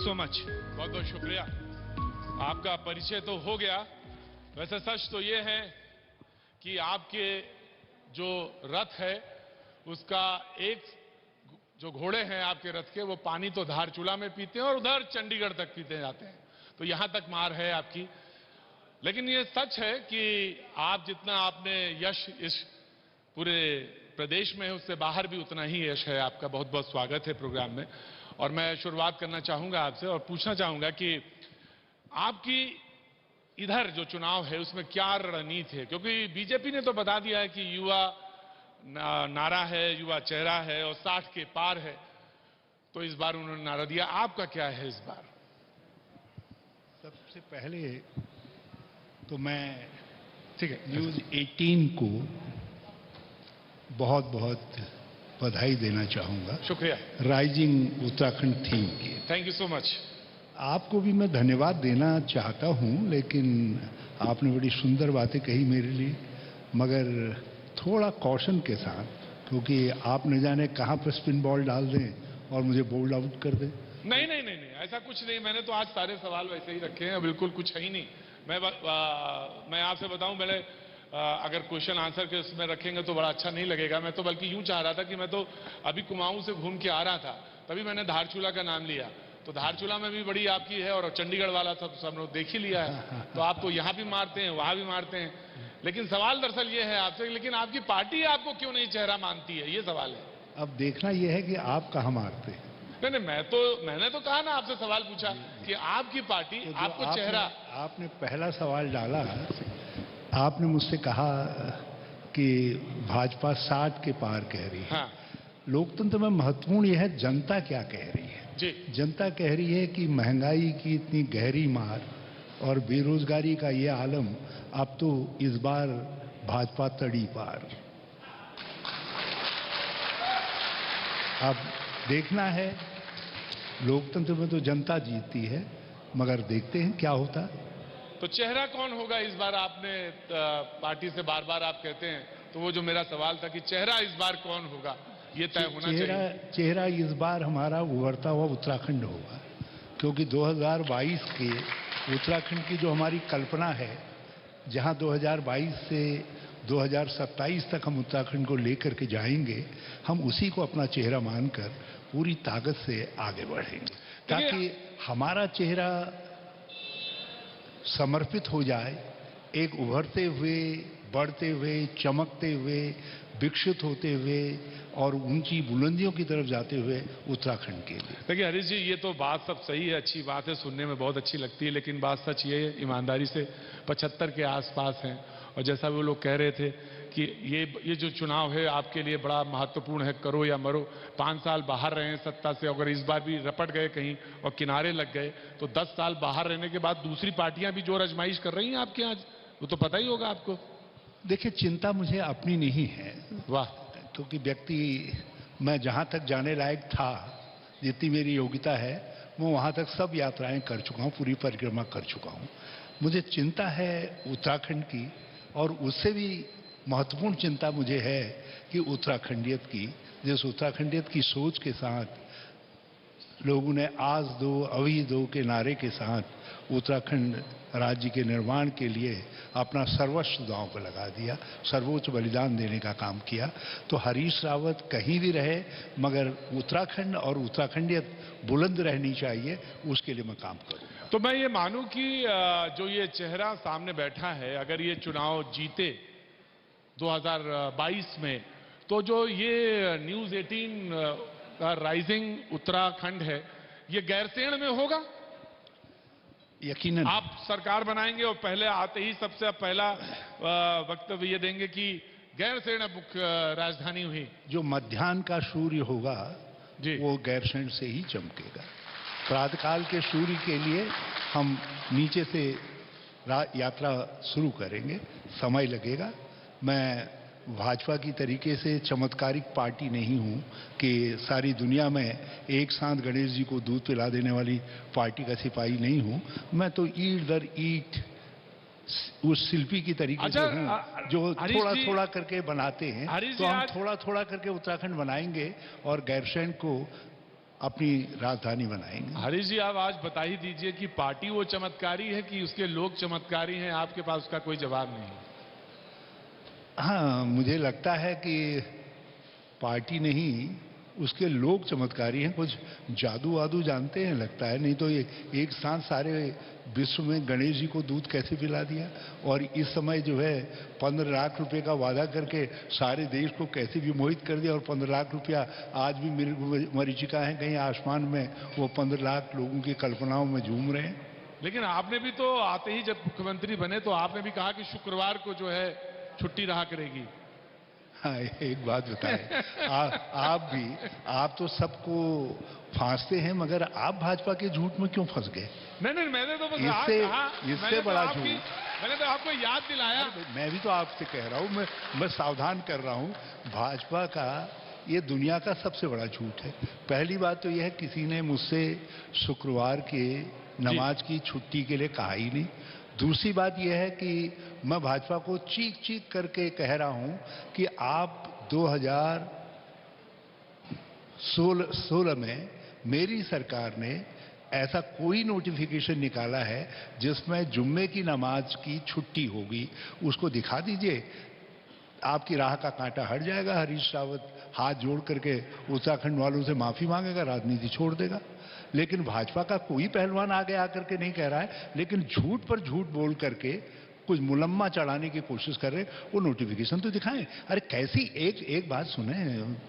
So much, बहुत बहुत शुक्रिया। आपका परिचय तो हो गया। वैसे सच तो ये है कि आपके जो रथ है उसका एक जो घोड़े हैं आपके रथ के, वो पानी तो धारचूला में पीते हैं और उधर चंडीगढ़ तक पीते जाते हैं, तो यहां तक मार है आपकी। लेकिन ये सच है कि आप जितना आपने यश इस पूरे प्रदेश में है, उससे बाहर भी उतना ही यश है आपका। बहुत बहुत स्वागत है प्रोग्राम में। और मैं शुरुआत करना चाहूंगा आपसे और पूछना चाहूंगा कि आपकी इधर जो चुनाव है उसमें क्या रणनीति है, क्योंकि बीजेपी ने तो बता दिया है कि युवा नारा है, युवा चेहरा है और 60 के पार है, तो इस बार उन्होंने नारा दिया। आपका क्या है इस बार? सबसे पहले तो मैं ठीक है, न्यूज़ 18 को बहुत बहुत बधाई देना चाहूंगा, शुक्रिया, राइजिंग उत्तराखंड थीम की। Thank you so much. आपको भी मैं धन्यवाद देना चाहता हूं, लेकिन आपने बड़ी सुंदर बातें कही मेरे लिए, मगर थोड़ा कॉशन के साथ, क्योंकि आप न जाने कहां पर स्पिन बॉल डाल दें और मुझे बोल्ड आउट कर दें। नहीं नहीं नहीं नहीं, ऐसा कुछ नहीं। मैंने तो आज सारे सवाल वैसे ही रखे हैं, बिल्कुल कुछ है ही नहीं। मैं आपसे बताऊं, मैंने अगर क्वेश्चन आंसर के उसमें रखेंगे तो बड़ा अच्छा नहीं लगेगा। मैं तो बल्कि यूं चाह रहा था कि मैं तो अभी कुमाऊं से घूम के आ रहा था, तभी मैंने धारचूला का नाम लिया। तो धारचूला में भी बड़ी आपकी है और चंडीगढ़ वाला था तो सब लोग देख ही लिया है। तो आप तो यहां भी मारते हैं, वहां भी मारते हैं। लेकिन सवाल दरअसल ये है आपसे, लेकिन आपकी पार्टी आपको क्यों नहीं चेहरा मानती है, ये सवाल है। अब देखना यह है कि आप कहां मारते हैं। नहीं, मैंने तो कहा ना, आपसे सवाल पूछा कि आपकी पार्टी तो आपको चेहरा। आपने पहला सवाल डाला, आपने मुझसे कहा कि भाजपा 60 के पार कह रही है। हाँ लोकतंत्र में महत्वपूर्ण यह है जनता क्या कह रही है। जी, जनता कह रही है कि महंगाई की इतनी गहरी मार और बेरोजगारी का ये आलम, अब तो इस बार भाजपा तड़ी पार। अब देखना है, लोकतंत्र में तो जनता जीतती है, मगर देखते हैं क्या होता है। तो चेहरा कौन होगा इस बार? आपने पार्टी से बार बार आप कहते हैं, तो वो जो मेरा सवाल था कि चेहरा इस बार कौन होगा, ये तय होना चाहिए। चेहरा इस बार हमारा उभरता हुआ उत्तराखंड होगा, क्योंकि 2022 के उत्तराखंड की जो हमारी कल्पना है, जहां 2022 से 2027 तक हम उत्तराखंड को लेकर के जाएंगे, हम उसी को अपना चेहरा मानकर पूरी ताकत से आगे बढ़ेंगे, ताकि हमारा चेहरा समर्पित हो जाए एक उभरते हुए, बढ़ते हुए, चमकते हुए, विकसित होते हुए और ऊंची बुलंदियों की तरफ जाते हुए उत्तराखंड के लिए। देखिए हरीश जी, ये तो बात सब सही है, अच्छी बात है, सुनने में बहुत अच्छी लगती है, लेकिन बात सच ये है, ईमानदारी से 75 के आसपास हैं। और जैसा वो लोग कह रहे थे कि ये जो चुनाव है आपके लिए बड़ा महत्वपूर्ण है, करो या मरो। 5 साल बाहर रहे हैं सत्ता से, अगर इस बार भी रपट गए कहीं और किनारे लग गए, तो 10 साल बाहर रहने के बाद दूसरी पार्टियां भी जोर आजमाइश कर रही हैं आपके आज, वो तो पता ही होगा आपको। देखिए, चिंता मुझे अपनी नहीं है। वाह। क्योंकि व्यक्ति, मैं जहां तक जाने लायक था, जितनी मेरी योग्यता है, मैं वहां तक सब यात्राएं कर चुका हूं, पूरी परिक्रमा कर चुका हूं। मुझे चिंता है उत्तराखंड की, और उससे भी महत्वपूर्ण चिंता मुझे है कि उत्तराखंडियत की, जिस उत्तराखंडियत की सोच के साथ लोगों ने आज दो अभी दो के नारे के साथ उत्तराखंड राज्य के निर्माण के लिए अपना सर्वस्व दांव पर लगा दिया, सर्वोच्च बलिदान देने का काम किया। तो हरीश रावत कहीं भी रहे, मगर उत्तराखंड और उत्तराखंडियत बुलंद रहनी चाहिए, उसके लिए मैं काम करूंगा। तो मैं ये मानूं कि जो ये चेहरा सामने बैठा है, अगर ये चुनाव जीते 2022 में, तो जो ये न्यूज़ 18 का राइजिंग उत्तराखंड है, ये गैरसैंण में होगा? यकीनन। आप सरकार बनाएंगे और पहले आते ही सबसे पहला वक्तव्य ये देंगे कि गैरसैंण मुख्य राजधानी हुई। जो मध्याह्न का सूर्य होगा जी, वो गैरसैंण से ही चमकेगा। प्रातःकाल के सूर्य के लिए हम नीचे से यात्रा शुरू करेंगे, समय लगेगा। मैं भाजपा की तरीके से चमत्कारिक पार्टी नहीं हूं कि सारी दुनिया में एक साथ गणेश जी को दूध पिला देने वाली पार्टी का सिपाही नहीं हूं। मैं तो ईंट दर ईंट उस शिल्पी की तरीके से हूं जो थोड़ा थोड़ा करके बनाते हैं। तो हम थोड़ा थोड़ा करके उत्तराखंड बनाएंगे और गैरसैंण को अपनी राजधानी बनाएंगे। हरीश जी, आप आज बता ही दीजिए कि पार्टी वो चमत्कारी है कि उसके लोग चमत्कारी हैं? आपके पास उसका कोई जवाब नहीं। हाँ, मुझे लगता है कि पार्टी नहीं, उसके लोग चमत्कारी हैं। कुछ जादू वादू जानते हैं लगता है, नहीं तो ये एक साथ सारे विश्व में गणेश जी को दूध कैसे पिला दिया। और इस समय जो है 15 लाख रुपए का वादा करके सारे देश को कैसे भी मोहित कर दिया। और 15 लाख रुपया आज भी मरीचिका है कहीं आसमान में, वो 15 लाख लोगों की कल्पनाओं में झूम रहे हैं। लेकिन आपने भी तो आते ही जब मुख्यमंत्री बने तो आपने भी कहा कि शुक्रवार को जो है छुट्टी रहा करेगी। हाँ, एक बात बताएं, आप तो सबको फांसते हैं, मगर आप भाजपा के झूठ में क्यों फंस गए? नहीं, मैंने तो बस इससे बड़ा झूठ मैंने तो आपको याद दिलाया। मैं भी तो आपसे कह रहा हूँ, मैं सावधान कर रहा हूँ। भाजपा का ये दुनिया का सबसे बड़ा झूठ है। पहली बात तो यह है, किसी ने मुझसे शुक्रवार के नमाज की छुट्टी के लिए कहा ही नहीं। दूसरी बात यह है कि मैं भाजपा को चीख चीख करके कह रहा हूं कि आप 2016 में मेरी सरकार ने ऐसा कोई नोटिफिकेशन निकाला है जिसमें जुम्मे की नमाज की छुट्टी होगी, उसको दिखा दीजिए। आपकी राह का कांटा हट जाएगा। हरीश रावत हाथ जोड़ करके उत्तराखंड वालों से माफी मांगेगा, राजनीति छोड़ देगा। लेकिन भाजपा का कोई पहलवान आगे आकर के नहीं कह रहा है, लेकिन झूठ पर झूठ बोल करके कुछ मुलम्मा चढ़ाने की कोशिश कर रहे। वो नोटिफिकेशन तो दिखाएं। अरे कैसी एक बात सुने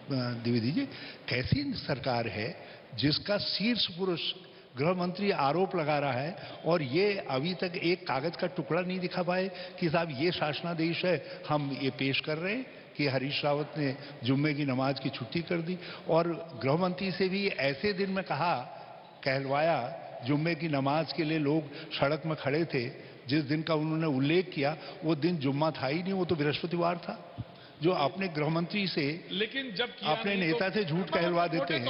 द्विवेदी जी, कैसी सरकार है जिसका शीर्ष पुरुष गृह मंत्री आरोप लगा रहा है और ये अभी तक एक कागज का टुकड़ा नहीं दिखा पाए कि साहब ये शासनादेश है, हम ये पेश कर रहे हैं कि हरीश रावत ने जुम्मे की नमाज की छुट्टी कर दी। और गृह मंत्री से भी ऐसे दिन में कहलवाया जुम्मे की नमाज के लिए लोग सड़क में खड़े थे, जिस दिन का उन्होंने उल्लेख किया वो दिन जुम्मा था ही नहीं, वो तो बृहस्पतिवार था। जो अपने गृह मंत्री से, लेकिन जब किया अपने नेता से झूठ कहलवा देते हैं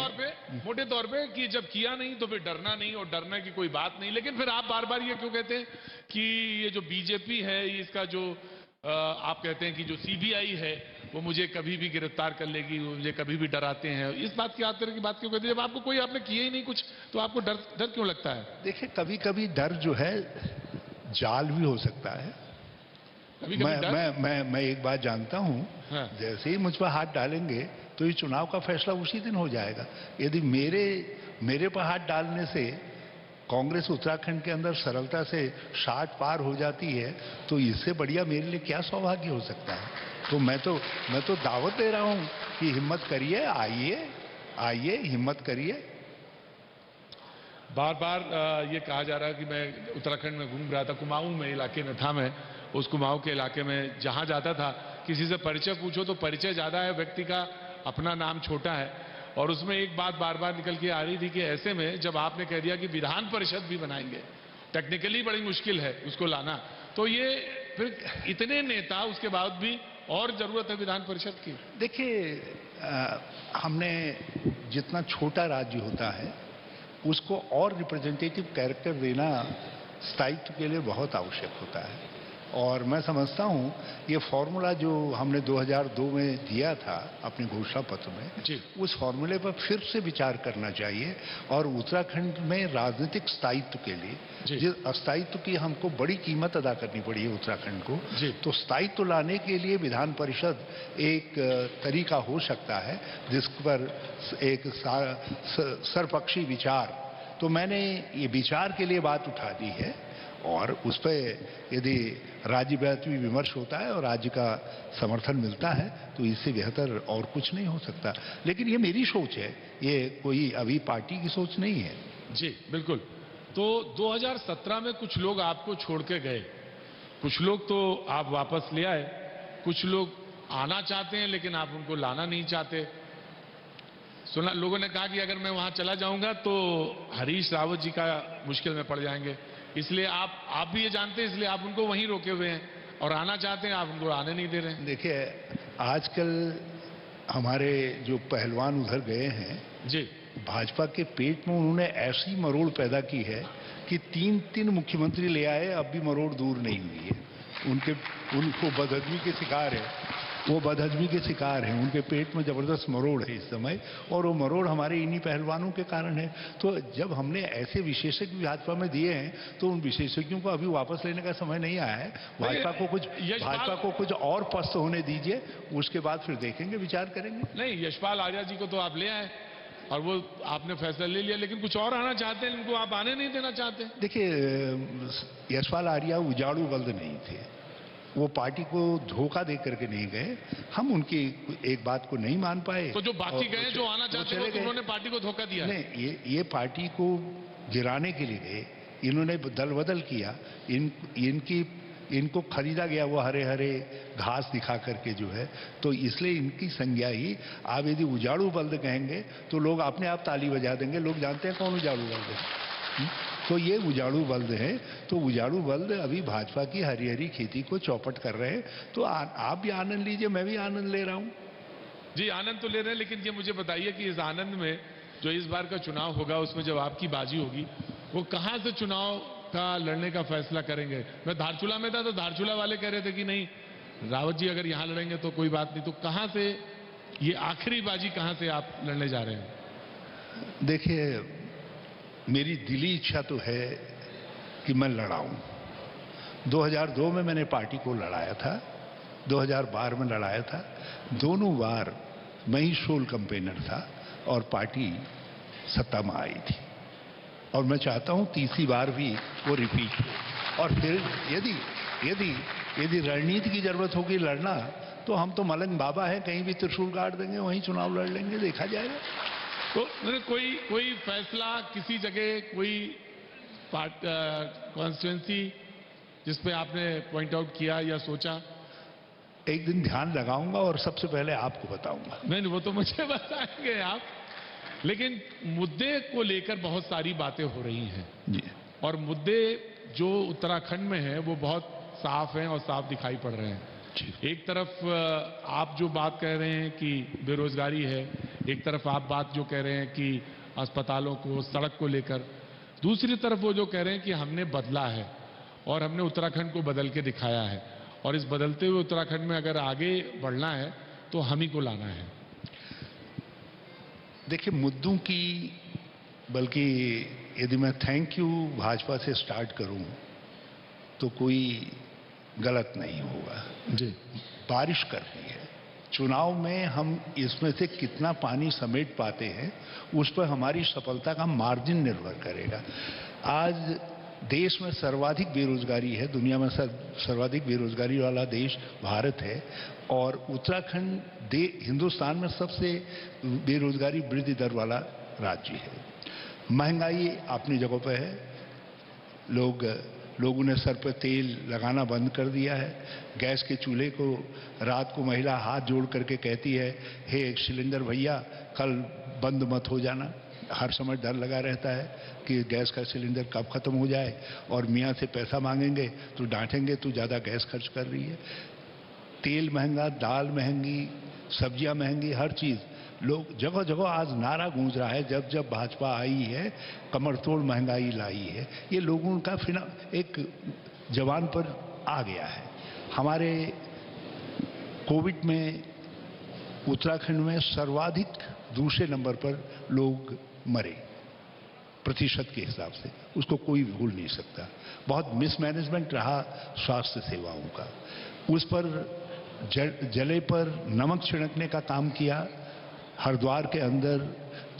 मोटे तौर पे कि जब किया नहीं तो फिर डरना नहीं, और डरने की कोई बात नहीं। लेकिन फिर आप बार बार ये क्यों कहते हैं कि ये जो बीजेपी है, इसका जो आप कहते हैं कि जो सीबीआई है वो मुझे कभी भी गिरफ्तार कर लेगी, वो मुझे कभी भी डराते हैं। इस बात की तरह की बात क्यों कहते हैं? जब आपको कोई आपने किया ही नहीं कुछ तो आपको डर क्यों लगता है? देखिए, कभी कभी डर जो है जाल भी हो सकता है। मैं एक बात जानता हूं, हाँ। जैसे ही मुझ पर हाथ डालेंगे तो ये चुनाव का फैसला उसी दिन हो जाएगा। यदि मेरे पर हाथ डालने से कांग्रेस उत्तराखंड के अंदर सरलता से 60 पार हो जाती है तो इससे बढ़िया मेरे लिए क्या सौभाग्य हो सकता है। तो मैं तो दावत दे रहा हूं कि हिम्मत करिए, आइए हिम्मत करिए। बार बार ये कहा जा रहा है कि मैं उत्तराखंड में घूम रहा था, कुमाऊं में इलाके में था। मैं उस कुमाऊं के इलाके में जहां जाता था, किसी से परिचय पूछो तो परिचय ज्यादा है, व्यक्ति का अपना नाम छोटा है। और उसमें एक बात बार बार निकल के आ रही थी कि ऐसे में जब आपने कह दिया कि विधान परिषद भी बनाएंगे, टेक्निकली बड़ी मुश्किल है उसको लाना, तो ये फिर इतने नेता उसके बाद भी और जरूरत है विधान परिषद की। देखिए, हमने जितना छोटा राज्य होता है उसको और रिप्रेजेंटेटिव कैरेक्टर देना स्थायित्व के लिए बहुत आवश्यक होता है। और मैं समझता हूं ये फॉर्मूला जो हमने 2002 में दिया था अपने घोषणा पत्र में, उस फॉर्मूले पर फिर से विचार करना चाहिए। और उत्तराखंड में राजनीतिक स्थायित्व के लिए, जिस स्थायित्व की हमको बड़ी कीमत अदा करनी पड़ी है उत्तराखंड को, तो स्थायित्व लाने के लिए विधान परिषद एक तरीका हो सकता है जिस पर एक सर्वपक्षी विचार, तो मैंने ये विचार के लिए बात उठा दी है। और उस पर यदि राज्यव्यापी विमर्श होता है और राज्य का समर्थन मिलता है तो इससे बेहतर और कुछ नहीं हो सकता। लेकिन ये मेरी सोच है, ये कोई अभी पार्टी की सोच नहीं है। जी बिल्कुल। तो 2017 में कुछ लोग आपको छोड़ के गए, कुछ लोग तो आप वापस ले आए, कुछ लोग आना चाहते हैं लेकिन आप उनको लाना नहीं चाहते। सुना, लोगों ने कहा कि अगर मैं वहां चला जाऊंगा तो हरीश रावत जी का मुश्किल में पड़ जाएंगे, इसलिए आप भी ये जानते हैं, इसलिए आप उनको वहीं रोके हुए हैं, और आना चाहते हैं आप उनको आने नहीं दे रहे हैं। देखिए, आजकल हमारे जो पहलवान उधर गए हैं जी, भाजपा के पेट में उन्होंने ऐसी मरोड़ पैदा की है कि 3 मुख्यमंत्री ले आए, अब भी मरोड़ दूर नहीं हुई है। उनको बदहजमी के शिकार है। वो बदहजमी के शिकार हैं, उनके पेट में जबरदस्त मरोड़ है इस समय, और वो मरोड़ हमारे इन्हीं पहलवानों के कारण है। तो जब हमने ऐसे विशेषज्ञ भाजपा में दिए हैं तो उन विशेषज्ञों को अभी वापस लेने का समय नहीं आया है। भाजपा को कुछ और पस्त होने दीजिए, उसके बाद फिर देखेंगे, विचार करेंगे। नहीं, यशपाल आर्या जी को तो आप ले आए और वो आपने फैसला ले लिया, लेकिन कुछ और आना चाहते हैं, इनको आप आने नहीं देना चाहते। देखिए, यशपाल आर्या उजाड़ू बल्द नहीं थे, वो पार्टी को धोखा दे करके नहीं गए, हम उनकी एक बात को नहीं मान पाए। तो जो बाकी गए, जो आना चाहते थे, तो उन्होंने पार्टी को धोखा दिया। नहीं, ये पार्टी को गिराने के लिए गए, इन्होंने दल बदल किया, इनको खरीदा गया वो हरे हरे घास दिखा करके जो है, तो इसलिए इनकी संज्ञा ही, आप यदि उजाड़ू बल्द कहेंगे तो लोग अपने आप ताली बजा देंगे, लोग जानते हैं कौन उजाड़ू बल्द है। तो ये उजाड़ू बल्द है, तो उजाड़ू बल्द अभी भाजपा की हरी हरी खेती को चौपट कर रहे हैं। तो आप भी आनंद लीजिए, मैं भी आनंद ले रहा हूं। जी, आनंद तो ले रहे हैं, लेकिन ये मुझे बताइए कि इस आनंद में जो इस बार का चुनाव होगा, उसमें जब आपकी बाजी होगी, वो कहां से चुनाव का लड़ने का फैसला करेंगे? मैं धारचूला में था तो धारचूला वाले कह रहे थे कि नहीं, रावत जी अगर यहां लड़ेंगे तो कोई बात नहीं, तो कहां से ये आखिरी बाजी कहां से आप लड़ने जा रहे हैं? देखिए, मेरी दिली इच्छा तो है कि मैं लड़ाऊं। 2002 में मैंने पार्टी को लड़ाया था, 2012 में लड़ाया था, दोनों बार मैं ही सोल कैंपेनर था और पार्टी सत्ता में आई थी, और मैं चाहता हूं तीसरी बार भी वो रिपीट हो। और फिर यदि रणनीति की जरूरत होगी लड़ना, तो हम तो मलंग बाबा हैं, कहीं भी त्रिशूल गाड़ देंगे, वहीं चुनाव लड़ लेंगे, देखा जाएगा। तो कोई फैसला किसी जगह, कोई कॉन्स्टिट्यूंसी जिसपे आपने पॉइंट आउट किया या सोचा? एक दिन ध्यान लगाऊंगा और सबसे पहले आपको बताऊंगा। नहीं, वो तो मुझे बताएंगे आप, लेकिन मुद्दे को लेकर बहुत सारी बातें हो रही हैं जी, और मुद्दे जो उत्तराखंड में हैं वो बहुत साफ हैं और साफ दिखाई पड़ रहे हैं। एक तरफ आप जो बात कह रहे हैं कि बेरोजगारी है, एक तरफ आप बात जो कह रहे हैं कि अस्पतालों को, सड़क को लेकर, दूसरी तरफ वो जो कह रहे हैं कि हमने बदला है और हमने उत्तराखंड को बदल के दिखाया है, और इस बदलते हुए उत्तराखंड में अगर आगे बढ़ना है तो हम ही को लाना है। देखिए, मुद्दों की, बल्कि यदि मैं थैंक यू भाजपा से स्टार्ट करूं तो कोई गलत नहीं होगा। जी, बारिश कर रही है, चुनाव में हम इसमें से कितना पानी समेट पाते हैं उस पर हमारी सफलता का मार्जिन निर्भर करेगा। आज देश में सर्वाधिक बेरोजगारी है, दुनिया में सर्वाधिक बेरोजगारी वाला देश भारत है, और उत्तराखंड हिंदुस्तान में सबसे बेरोजगारी वृद्धि दर वाला राज्य है। महंगाई अपनी जगह पर है, लोगों ने सर पर तेल लगाना बंद कर दिया है। गैस के चूल्हे को रात को महिला हाथ जोड़ करके कहती है, हे एक सिलेंडर भैया, कल बंद मत हो जाना। हर समय डर लगा रहता है कि गैस का सिलेंडर कब खत्म हो जाए, और मियाँ से पैसा मांगेंगे तो डांटेंगे, तू ज़्यादा गैस खर्च कर रही है। तेल महंगा, दाल महंगी, सब्जियां महंगी, हर चीज़। लोग जगह जगह आज नारा गूंज रहा है, जब जब भाजपा आई है कमर तोड़ महंगाई लाई है। ये लोगों का एक जवान पर आ गया है। हमारे कोविड में उत्तराखंड में सर्वाधिक दूसरे नंबर पर लोग मरे प्रतिशत के हिसाब से, उसको कोई भूल नहीं सकता। बहुत मिसमैनेजमेंट रहा स्वास्थ्य सेवाओं का, उस पर जले पर नमक छिड़कने का काम किया। हरिद्वार के अंदर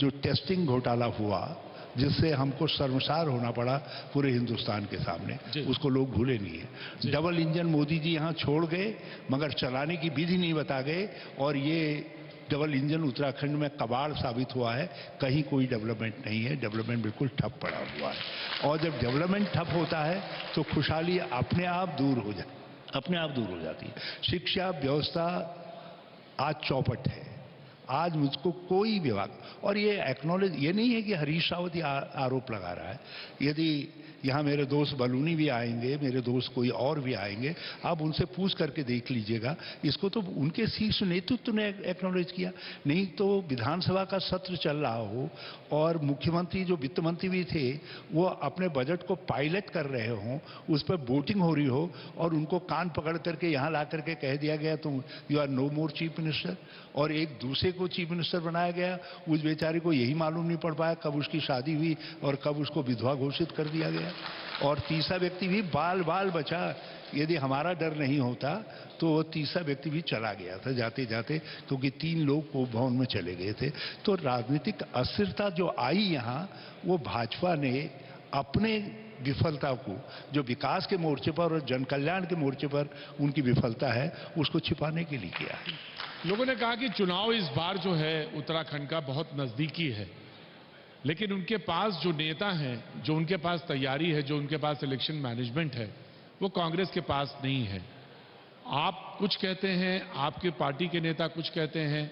जो टेस्टिंग घोटाला हुआ, जिससे हमको शर्मसार होना पड़ा पूरे हिंदुस्तान के सामने, उसको लोग भूले नहीं है। डबल इंजन मोदी जी यहाँ छोड़ गए, मगर चलाने की विधि नहीं बता गए, और ये डबल इंजन उत्तराखंड में कबाड़ साबित हुआ है। कहीं कोई डेवलपमेंट नहीं है, डेवलपमेंट बिल्कुल ठप पड़ा हुआ है। और जब डेवलपमेंट ठप होता है तो खुशहाली अपने आप दूर हो जाती है। शिक्षा व्यवस्था आज चौपट है। आज मुझको कोई विभाग, और ये एक्नॉलेज, ये नहीं है कि हरीश रावत ये आरोप लगा रहा है। यदि यहाँ मेरे दोस्त बलूनी भी आएंगे, मेरे दोस्त कोई और भी आएंगे, आप उनसे पूछ करके देख लीजिएगा। इसको तो उनके शीर्ष नेतृत्व ने एक्नॉलेज किया। नहीं तो विधानसभा का सत्र चल रहा हो और मुख्यमंत्री जो वित्त मंत्री भी थे वो अपने बजट को पायलट कर रहे हों, उस पर वोटिंग हो रही हो और उनको कान पकड़ करके यहाँ ला करके कह दिया गया तुम you are no more chief minister, और एक दूसरे को चीफ मिनिस्टर बनाया गया। उस बेचारे को यही मालूम नहीं पड़ पाया कब उसकी शादी हुई और कब उसको विधवा घोषित कर दिया गया। और तीसरा व्यक्ति भी बाल बाल बचा। यदि हमारा डर नहीं होता तो वो तीसरा व्यक्ति भी चला गया था जाते जाते, क्योंकि 3 लोग को भवन में चले गए थे। तो राजनीतिक अस्थिरता जो आई यहाँ, वो भाजपा ने अपने विफलता को, जो विकास के मोर्चे पर और जन कल्याण के मोर्चे पर उनकी विफलता है, उसको छिपाने के लिए किया है। लोगों ने कहा कि चुनाव इस बार जो है उत्तराखंड का बहुत नजदीकी है, लेकिन उनके पास जो नेता हैं, जो उनके पास तैयारी है, जो उनके पास इलेक्शन मैनेजमेंट है, वो कांग्रेस के पास नहीं है। आप कुछ कहते हैं, आपके पार्टी के नेता कुछ कहते हैं।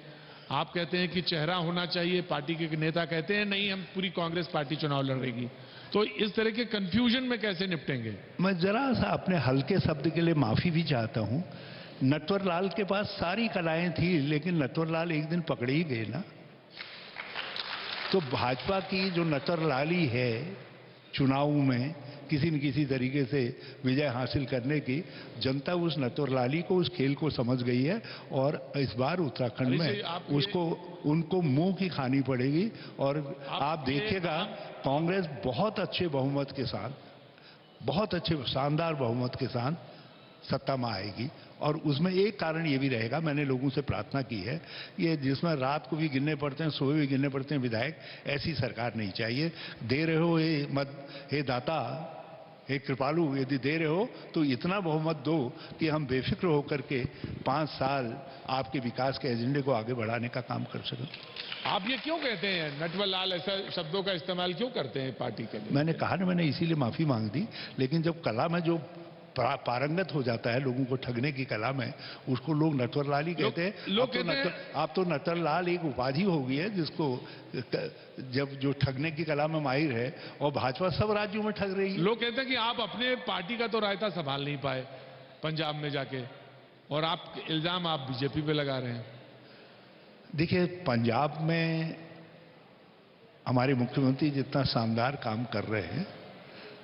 आप कहते हैं कि चेहरा होना चाहिए, पार्टी के नेता कहते हैं नहीं, हम पूरी कांग्रेस पार्टी चुनाव लड़ेगी। तो इस तरह के कंफ्यूजन में कैसे निपटेंगे? मैं जरा सा अपने हल्के शब्द के लिए माफी भी चाहता हूं। नटवर लाल के पास सारी कलाएं थी, लेकिन नटवर लाल एक दिन पकड़े ही गए ना। तो भाजपा की जो नटवर लाली है चुनाव में किसी न किसी तरीके से विजय हासिल करने की, जनता उस नटवर लाली को, उस खेल को समझ गई है और इस बार उत्तराखंड में उसको उनको मुंह की खानी पड़ेगी। और आप देखिएगा कांग्रेस बहुत अच्छे बहुमत के साथ, बहुत अच्छे शानदार बहुमत के साथ सत्ता में आएगी। और उसमें एक कारण ये भी रहेगा, मैंने लोगों से प्रार्थना की है, ये जिसमें रात को भी गिनने पड़ते हैं, सोए भी गिनने पड़ते हैं विधायक, ऐसी सरकार नहीं चाहिए। दे रहे हो हे दाता, हे कृपालु, यदि दे रहे हो तो इतना बहुमत दो कि हम बेफिक्र होकर के 5 साल आपके विकास के एजेंडे को आगे बढ़ाने का काम कर सकें। आप ये क्यों कहते हैं, नटवर लाल ऐसा शब्दों का इस्तेमाल क्यों करते हैं पार्टी के लिए? मैंने कहा ना, मैंने इसीलिए माफी मांग दी। लेकिन जब कला में जो पारंगत हो जाता है, लोगों को ठगने की कला में, उसको लोग नटवर लाल ही कहते हैं। आप तो नटवर लाल एक उपाधि हो गई है जिसको जब जो ठगने की कला में माहिर है, और भाजपा सब राज्यों में ठग रही है। लोग कहते हैं कि आप अपने पार्टी का तो रायता संभाल नहीं पाए पंजाब में जाके, और आप इल्जाम आप बीजेपी पे लगा रहे हैं। देखिए, पंजाब में हमारे मुख्यमंत्री जितना शानदार काम कर रहे हैं,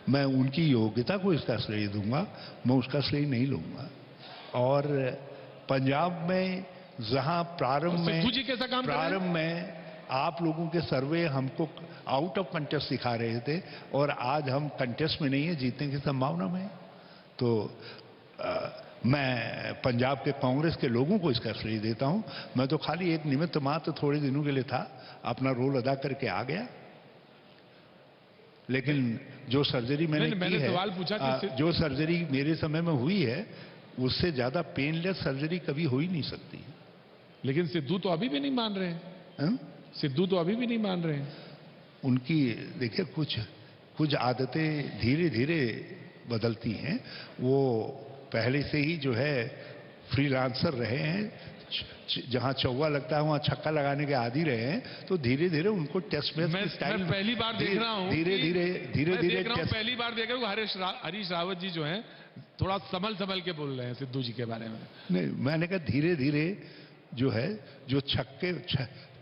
मैं उनकी योग्यता को इसका श्रेय दूंगा, मैं उसका श्रेय नहीं लूंगा। और पंजाब में जहां प्रारंभ में आप लोगों के सर्वे हमको आउट ऑफ कंटेस्ट दिखा रहे थे, और आज हम कंटेस्ट में नहीं है, जीतने की संभावना में। तो मैं पंजाब के कांग्रेस के लोगों को इसका श्रेय देता हूं। मैं तो खाली एक निमित्त मात्र थोड़े दिनों के लिए था, अपना रोल अदा करके आ गया। लेकिन जो सर्जरी मैंने की है, सवाल पूछा कि जो सर्जरी मेरे समय में हुई है, उससे ज्यादा पेनलेस सर्जरी कभी हो ही नहीं सकती। लेकिन सिद्धू तो अभी भी नहीं मान रहे हैं। सिद्धू तो अभी भी नहीं मान रहे हैं। उनकी देखिए कुछ आदतें धीरे धीरे बदलती हैं। वो पहले से ही जो है फ्रीलांसर रहे हैं, जहां चौवा लगता है वहां छक्का लगाने के आदी रहे हैं, तो धीरे धीरे उनको टेस्ट मैच की स्टाइल मैं पहली बार देख रहा हूं, धीरे धीरे पहली बार देख रहा हूं हरीश रावत जी जो हैं थोड़ा संभल के बोल रहे हैं सिद्धू जी के बारे में। नहीं, मैंने कहा धीरे धीरे जो है, जो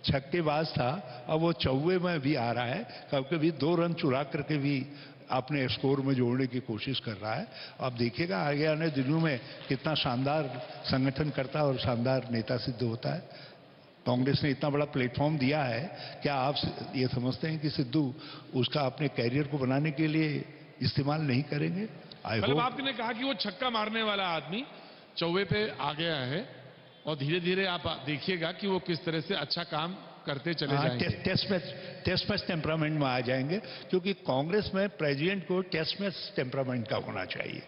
छक्केबाज था अब वो चौवे में भी आ रहा है, कभी 2 रन चुरा करके भी अपने स्कोर में जोड़ने की कोशिश कर रहा है। आप देखिएगा आगे आने दिनों में कितना शानदार संगठन करता और शानदार नेता सिद्ध होता है। कांग्रेस ने इतना बड़ा प्लेटफॉर्म दिया है, क्या आप ये समझते हैं कि सिद्धू उसका अपने कैरियर को बनाने के लिए इस्तेमाल नहीं करेंगे? मतलब आपने कहा कि वो छक्का मारने वाला आदमी चौवे पे आ गया है, और धीरे धीरे आप देखिएगा कि वो किस तरह से अच्छा काम करते चले जाएंगे। टेस्ट मैच टेम्परामेंट में आ जाएंगे, क्योंकि कांग्रेस में प्रेसिडेंट को टेस्ट मैच टेम्परामेंट का होना चाहिए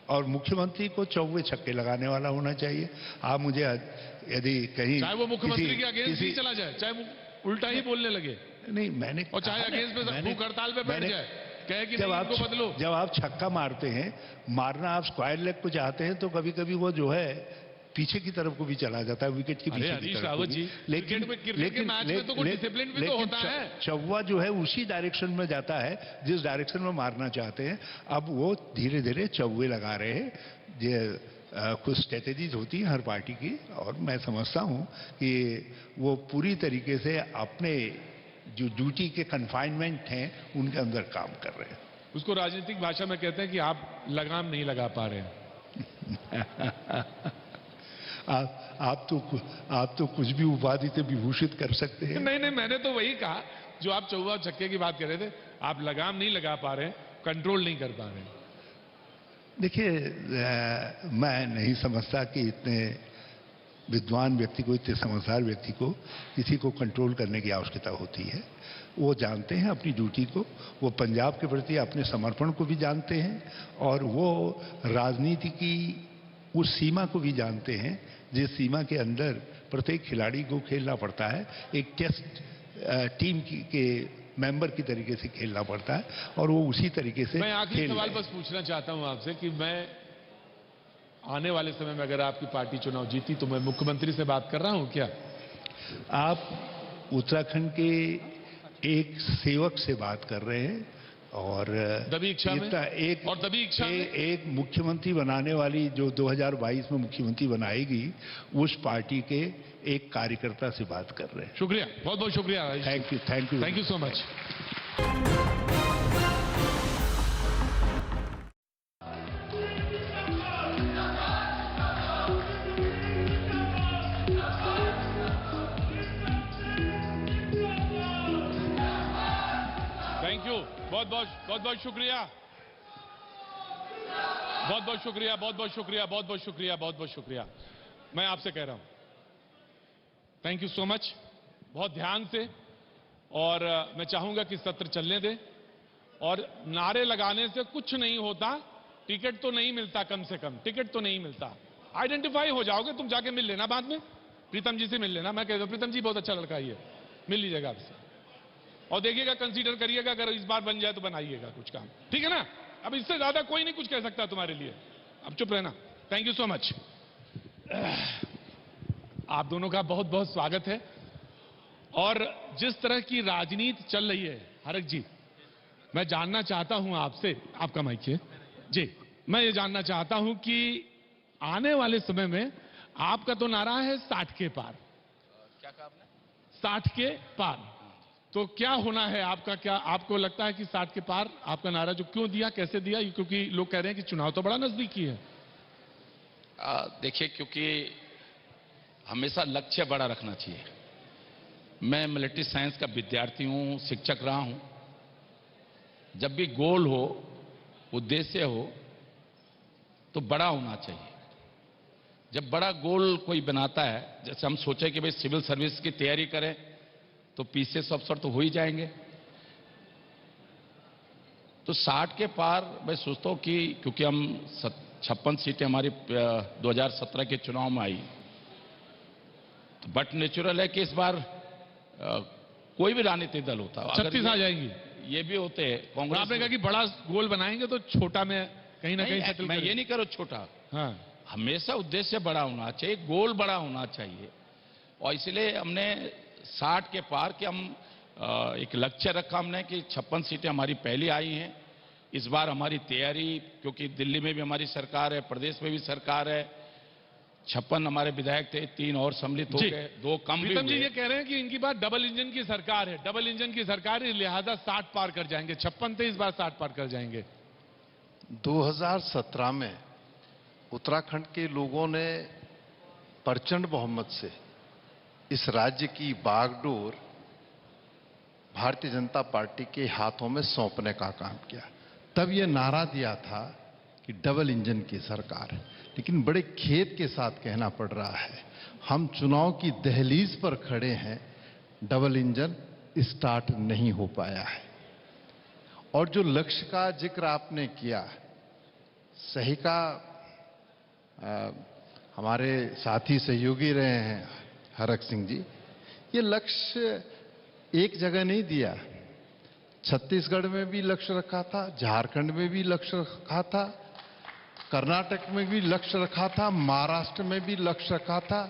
और मुख्यमंत्री को चौवे छक्के लगाने वाला होना चाहिए। आप मुझे यदि कहीं, चाहे वो मुख्यमंत्री के अगेंस्ट ही चला जाए, चाहे वो उल्टा ही बोलने लगे, नहीं मैंने, और चाहे अगेंस्ट में भूख हड़ताल पे बैठ जाए, कहे कि बदलो। जब आप छक्का मारते हैं, मारना आप स्क्वायर लेग को चाहते हैं, तो कभी कभी वो जो है पीछे की तरफ को भी चला जाता है, विकेट के पीछे की हरीश तरफ रावत को जी, भी। क्रिकेट के मैच में तो कोई डिसिप्लिन भी तो होता है। चौवा जो है उसी डायरेक्शन में जाता है जिस डायरेक्शन में मारना चाहते हैं। अब वो धीरे धीरे चौवे लगा रहे हैं। कुछ स्ट्रेटेजीज होती हैं हर पार्टी की, और मैं समझता हूं कि वो पूरी तरीके से अपने जो ड्यूटी के कन्फाइनमेंट हैं उनके अंदर काम कर रहे हैं। उसको राजनीतिक भाषा में कहते हैं कि आप लगाम नहीं लगा पा रहे हैं। आप तो कुछ भी उपाधि से विभूषित कर सकते हैं। नहीं, मैंने तो वही कहा जो आप चौवा छक्के की बात कर रहे थे। आप लगाम नहीं लगा पा रहे हैं, कंट्रोल नहीं कर पा रहे हैं। देखिए, मैं नहीं समझता कि इतने विद्वान व्यक्ति को, इतने समझदार व्यक्ति को किसी को कंट्रोल करने की आवश्यकता होती है। वो जानते हैं अपनी ड्यूटी को, वो पंजाब के प्रति अपने समर्पण को भी जानते हैं, और वो राजनीति की उस सीमा को भी जानते हैं जिस सीमा के अंदर प्रत्येक खिलाड़ी को खेलना पड़ता है। एक टेस्ट टीम के मेंबर की तरीके से खेलना पड़ता है, और वो उसी तरीके से। मैं आखिरी सवाल बस पूछना चाहता हूं आपसे कि मैं आने वाले समय में अगर आपकी पार्टी चुनाव जीती तो मैं मुख्यमंत्री से बात कर रहा हूं क्या? आप उत्तराखंड के एक सेवक से बात कर रहे हैं, और दबी इच्छा में, और दबी इच्छा में एक मुख्यमंत्री बनाने वाली, जो 2022 में मुख्यमंत्री बनाएगी, उस पार्टी के एक कार्यकर्ता से बात कर रहे हैं। शुक्रिया, बहुत बहुत शुक्रिया। Thank you so much. Thank you, बहुत बहुत शुक्रिया, बहुत बहुत शुक्रिया, बहुत बहुत शुक्रिया, बहुत बहुत शुक्रिया, बहुत बहुत शुक्रिया। मैं आपसे कह रहा हूं थैंक यू सो मच, बहुत ध्यान से। और मैं चाहूंगा कि सत्र चलने दें, और नारे लगाने से कुछ नहीं होता। टिकट तो नहीं मिलता, कम से कम टिकट तो नहीं मिलता। आइडेंटिफाई हो जाओगे, तुम जाके मिल लेना बाद में, प्रीतम जी से मिल लेना। मैं कह रहा हूं प्रीतम जी बहुत अच्छा लड़का ही है, मिल लीजिएगा आपसे, और देखिएगा, कंसीडर करिएगा, अगर इस बार बन जाए तो बनाइएगा कुछ काम, ठीक है ना? अब इससे ज्यादा कोई नहीं कुछ कह सकता तुम्हारे लिए, अब चुप रहना। Thank you so much. आप दोनों का बहुत बहुत स्वागत है। और जिस तरह की राजनीति चल रही है, हरक जी, मैं जानना चाहता हूं आपसे, आपका माइक है जी, मैं ये जानना चाहता हूं कि आने वाले समय में आपका तो नारा है 60 के पार। क्या कहा आपने? 60 के पार। तो क्या होना है आपका? क्या आपको लगता है कि 60 के पार आपका नारा जो क्यों दिया, कैसे दिया? क्योंकि लोग कह रहे हैं कि चुनाव तो बड़ा नजदीकी है। देखिए, क्योंकि हमेशा लक्ष्य बड़ा रखना चाहिए। मैं मिलिट्री साइंस का विद्यार्थी हूं, शिक्षक रहा हूं। जब भी गोल हो, उद्देश्य हो, तो बड़ा होना चाहिए। जब बड़ा गोल कोई बनाता है, जैसे हम सोचे कि भाई सिविल सर्विस की तैयारी करें, तो पीसीएस अफसर तो हो ही जाएंगे। तो 60 के पार मैं सोचता हूं कि क्योंकि हम 56 सीटें हमारी 2017 के चुनाव में आई, तो बट नेचुरल है कि इस बार कोई भी राजनीतिक दल होता, 36 आ जाएंगी, ये भी होते हैं। कांग्रेस आपने कहा कि बड़ा गोल बनाएंगे तो छोटा में कहीं ना कहीं सेटल मैं ये नहीं करो छोटा, हाँ, हमेशा उद्देश्य बड़ा होना चाहिए, गोल बड़ा होना चाहिए। और इसलिए हमने 60 के पार कि हम एक लक्ष्य रखा हमने कि 56 सीटें हमारी पहली आई हैं। इस बार हमारी तैयारी, क्योंकि दिल्ली में भी हमारी सरकार है, प्रदेश में भी सरकार है, 56 हमारे विधायक थे, 3 और सम्मिलित हो गए, 2 कम भी हुए। जी ये कह रहे हैं कि इनकी बात डबल इंजन की सरकार है, डबल इंजन की सरकार है, लिहाजा 60 पार कर जाएंगे। 56 थे, इस बार 60 पार कर जाएंगे। 2017 में उत्तराखंड के लोगों ने प्रचंड बहुमत से इस राज्य की बागडोर भारतीय जनता पार्टी के हाथों में सौंपने का काम किया। तब यह नारा दिया था कि डबल इंजन की सरकार है। लेकिन बड़े खेद के साथ कहना पड़ रहा है, हम चुनाव की दहलीज पर खड़े हैं, डबल इंजन स्टार्ट नहीं हो पाया है। और जो लक्ष्य का जिक्र आपने किया, सही का हमारे साथी सहयोगी रहे हैं हरक सिंह जी, ये लक्ष्य एक जगह नहीं दिया। छत्तीसगढ़ में भी लक्ष्य रखा था, झारखंड में भी लक्ष्य रखा था, कर्नाटक में भी लक्ष्य रखा था, महाराष्ट्र में भी लक्ष्य रखा था,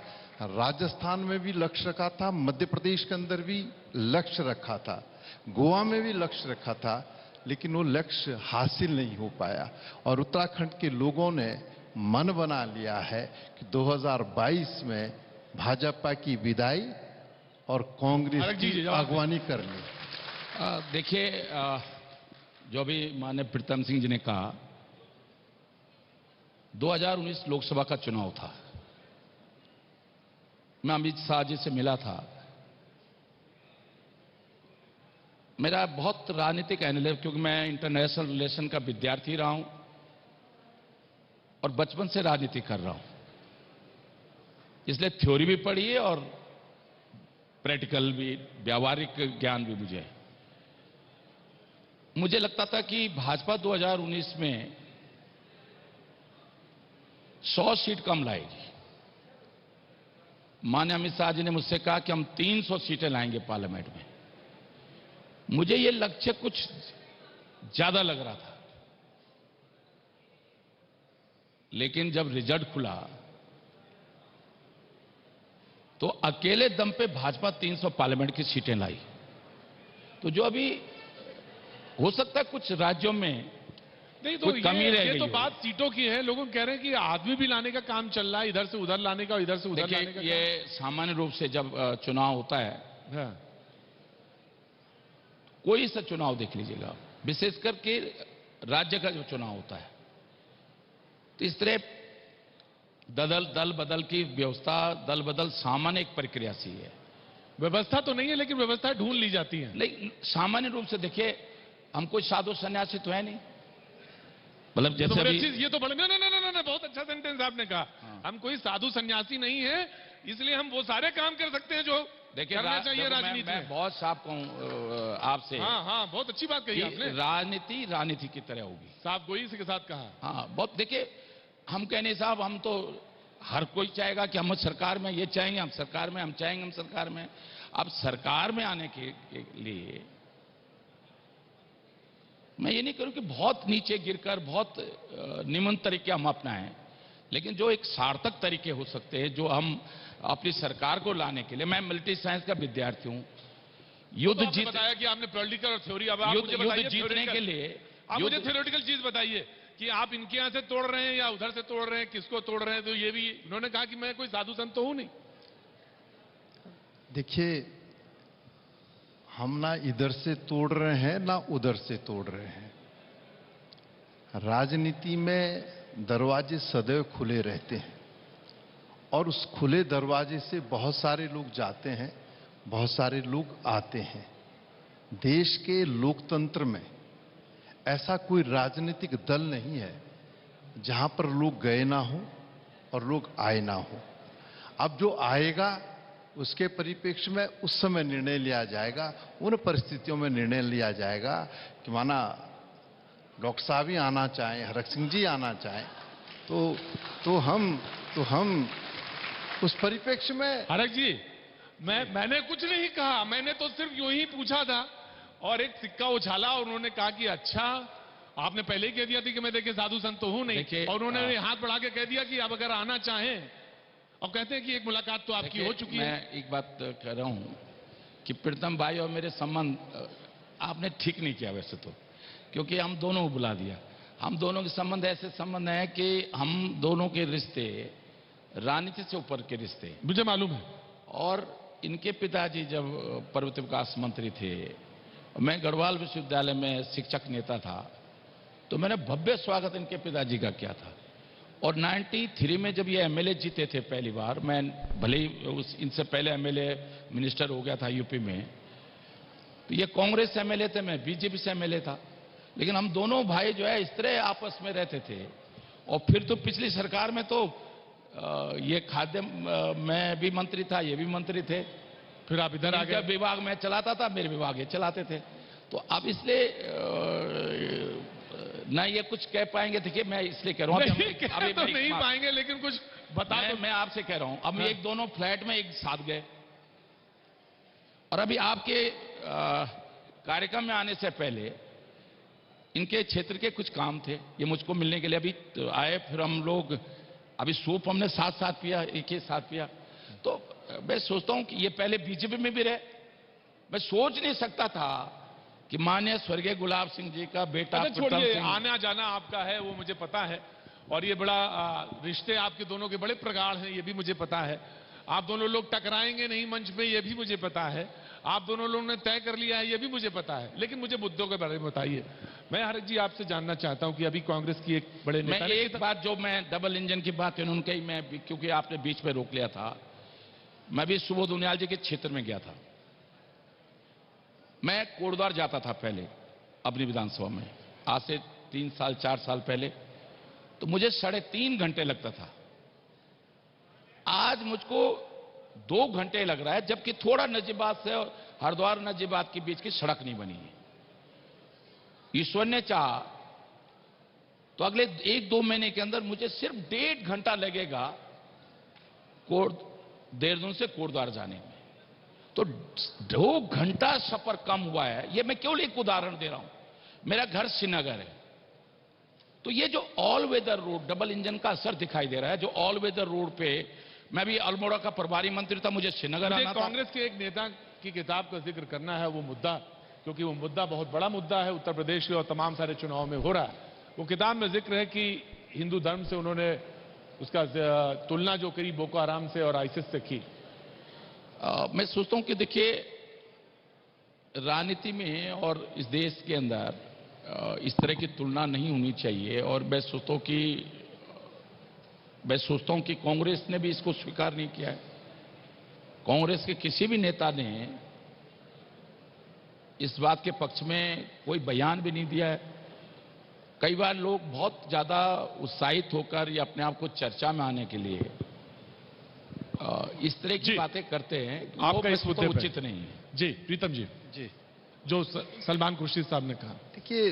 राजस्थान में भी लक्ष्य रखा था, मध्य प्रदेश के अंदर भी लक्ष्य रखा था, गोवा में भी लक्ष्य रखा था, लेकिन वो लक्ष्य हासिल नहीं हो पाया। और उत्तराखंड के लोगों ने मन बना लिया है कि 2022 में भाजपा की विदाई और कांग्रेस की अगवानी करनी। देखिए, जो भी माननीय प्रीतम सिंह जी ने कहा, 2019 लोकसभा का चुनाव था। मैं अमित शाह जी से मिला था। मेरा बहुत राजनीतिक एनालिसिस, क्योंकि मैं इंटरनेशनल रिलेशन का विद्यार्थी रहा हूं और बचपन से राजनीति कर रहा हूं, इसलिए थ्योरी भी पढ़ी है और प्रैक्टिकल भी, व्यावहारिक ज्ञान भी मुझे लगता था कि भाजपा 2019 में 100 सीट कम लाएगी। माननीय अमित शाह जी ने मुझसे कहा कि हम 300 सीटें लाएंगे पार्लियामेंट में। मुझे ये लक्ष्य कुछ ज्यादा लग रहा था, लेकिन जब रिजल्ट खुला तो अकेले दम पे भाजपा 300 पार्लियामेंट की सीटें लाई। तो जो अभी हो सकता है कुछ राज्यों में नहीं, तो कमी रह गई। ये तो बात सीटों की है। लोग कह रहे हैं कि आदमी भी लाने का काम चल रहा है, इधर से उधर लाने का, इधर से उधर लाने का। ये सामान्य रूप से जब चुनाव होता है, हाँ। कोई सा चुनाव देख लीजिएगा, विशेष करके राज्य का जो चुनाव होता है, तो इस तरह दल बदल की व्यवस्था, दल बदल सामान्य एक प्रक्रिया सी है। व्यवस्था तो नहीं है, लेकिन व्यवस्था ढूंढ ली जाती है। नहीं, सामान्य रूप से देखिए, हम कोई साधु सन्यासी तो है नहीं। मतलब जैसे अभी ये तो बड़े ना बहुत अच्छा सेंटेंस आपने कहा। हाँ। हम कोई साधु सन्यासी नहीं है, इसलिए हम वो सारे काम कर सकते हैं जो देखिए करना चाहिए राजनीति में। मैं बहुत साफ कहूं आपसे। हाँ, बहुत अच्छी बात कही आपने। राजनीति की तरह होगी। साहब गोई के साथ कहा। हाँ, बहुत। देखिए, हम कहने साहब, हम तो हर कोई चाहेगा कि हम सरकार में ये चाहेंगे, हम सरकार में, हम चाहेंगे हम सरकार में। अब सरकार में आने के लिए मैं ये नहीं करूं कि बहुत नीचे गिरकर बहुत निम्न तरीके हम अपनाएं, लेकिन जो एक सार्थक तरीके हो सकते हैं, जो हम अपनी सरकार को लाने के लिए। मैं मिलिट्री साइंस का विद्यार्थी हूं। युद्ध जीत बताया कि आपने पॉलिटिकल और थ्योरी, अब आप मुझे युद्ध जीतने के लिए आप मुझे थ्योरेटिकल चीज बताइए कि आप इनके यहां से तोड़ रहे हैं या उधर से तोड़ रहे हैं, किसको तोड़ रहे हैं। तो ये भी उन्होंने कहा कि मैं कोई साधु संत तो हूं नहीं। देखिए, हम ना इधर से तोड़ रहे हैं ना उधर से तोड़ रहे हैं। राजनीति में दरवाजे सदैव खुले रहते हैं और उस खुले दरवाजे से बहुत सारे लोग जाते हैं, बहुत सारे लोग आते हैं। देश के लोकतंत्र में ऐसा कोई राजनीतिक दल नहीं है जहां पर लोग गए ना हो और लोग आए ना हो। अब जो आएगा उसके परिप्रेक्ष्य में उस समय निर्णय लिया जाएगा, उन परिस्थितियों में निर्णय लिया जाएगा कि माना डॉक्टर साहब ही आना चाहें, हरक सिंह जी आना चाहें, तो हम उस परिप्रेक्ष्य में। हरक जी, मैंने कुछ नहीं कहा, मैंने तो सिर्फ यूं ही पूछा था और एक सिक्का उछाला और उन्होंने कहा कि अच्छा, आपने पहले ही कह दिया था कि मैं देखिए साधु संत तो हूं नहीं, और उन्होंने हाथ बढ़ा के कह दिया कि आप अगर आना चाहें, और कहते हैं कि एक मुलाकात तो आपकी हो चुकी है। मैं एक बात कह रहा हूं कि प्रीतम भाई और मेरे संबंध आपने ठीक नहीं किया वैसे तो, क्योंकि हम दोनों को बुला दिया। हम दोनों के संबंध ऐसे संबंध हैं कि हम दोनों के रिश्ते राजनीति से ऊपर के रिश्ते, मुझे मालूम है। और इनके पिताजी जब पर्वत विकास मंत्री थे, मैं गढ़वाल विश्वविद्यालय में शिक्षक नेता था, तो मैंने भव्य स्वागत इनके पिताजी का किया था। और 93 में जब ये एमएलए जीते थे पहली बार, मैं भले ही इनसे पहले एमएलए मिनिस्टर हो गया था यूपी में, तो ये कांग्रेस एमएलए थे, मैं बीजेपी से एमएलए था, लेकिन हम दोनों भाई जो है इस तरह आपस में रहते थे। और फिर तो पिछली सरकार में तो ये खाद्य में भी मंत्री था, ये भी मंत्री थे, फिर आप इधर आ गए। विभाग में चलाता था, मेरे विभाग ये चलाते थे। तो अब इसलिए ना ये कुछ कह पाएंगे। देखिए, मैं इसलिए कह रहा हूं, अभी तो नहीं पाएंगे, लेकिन कुछ बता दो। मैं आपसे कह रहा हूं, अब एक दोनों फ्लैट में एक साथ गए, और अभी आपके कार्यक्रम में आने से पहले इनके क्षेत्र के कुछ काम थे, ये मुझको मिलने के लिए अभी आए। फिर हम लोग अभी सूप हमने साथ साथ पिया, एक ही साथ पिया। तो मैं सोचता हूं कि ये पहले बीजेपी में भी रहे। मैं सोच नहीं सकता था कि माननीय स्वर्गीय गुलाब सिंह जी का बेटा अच्छा छोड़िए, आना जाना आपका है वो मुझे पता है, और ये बड़ा रिश्ते आपके दोनों के बड़े प्रगाढ़ हैं, ये भी मुझे पता है। आप दोनों लोग टकराएंगे नहीं मंच में, ये भी मुझे पता है। आप दोनों लोगों ने तय कर लिया है, ये भी मुझे पता है। लेकिन मुझे मुद्दों के बारे में बताइए। मैं हरक जी आपसे जानना चाहता हूं कि अभी कांग्रेस की एक बड़े नेता, मैं एक बात, जो मैं डबल इंजन की बात इन्होंने कही, मैं क्योंकि आपने बीच में रोक लिया था, मैं भी सुबोध उनियाल जी के क्षेत्र में गया था। मैं कोटद्वार जाता था पहले अपनी विधानसभा में, आज से 3 साल 4 साल पहले, तो मुझे 3.5 घंटे लगता था। आज मुझको 2 घंटे लग रहा है, जबकि थोड़ा नजीबाद से हरिद्वार नजीबाद के बीच की सड़क नहीं बनी है। ईश्वर ने चाहा तो अगले 1-2 महीने के अंदर मुझे सिर्फ 1.5 घंटा लगेगा देहरादून से कोटद्वार जाने में। तो 2 घंटा सफर कम हुआ है। ये मैं केवल एक उदाहरण दे रहा हूं। मेरा घर श्रीनगर है, तो ये जो all weather road, double engine का असर दिखाई दे रहा है। जो ऑल वेदर रोड पे, मैं भी अल्मोड़ा का प्रभारी मंत्री था, मुझे श्रीनगर आना था। कांग्रेस के एक नेता की किताब का जिक्र करना है, वो मुद्दा, क्योंकि वो मुद्दा बहुत बड़ा मुद्दा है उत्तर प्रदेश के और तमाम सारे चुनाव में हो रहा है। वो किताब में जिक्र है कि हिंदू धर्म से उन्होंने उसका तुलना जो करी बोको हराम से और आईसिस से की। मैं सोचता हूं कि देखिए, राजनीति में और इस देश के अंदर इस तरह की तुलना नहीं होनी चाहिए। और मैं सोचता हूं कि कांग्रेस ने भी इसको स्वीकार नहीं किया है। कांग्रेस के किसी भी नेता ने इस बात के पक्ष में कोई बयान भी नहीं दिया है। कई बार लोग बहुत ज्यादा उत्साहित होकर या अपने आप को चर्चा में आने के लिए इस तरह की बातें करते हैं, आपका इस मुद्दे पे उचित नहीं है। जी प्रीतम जी, जी, जो सलमान खुर्शीद साहब ने कहा। देखिए,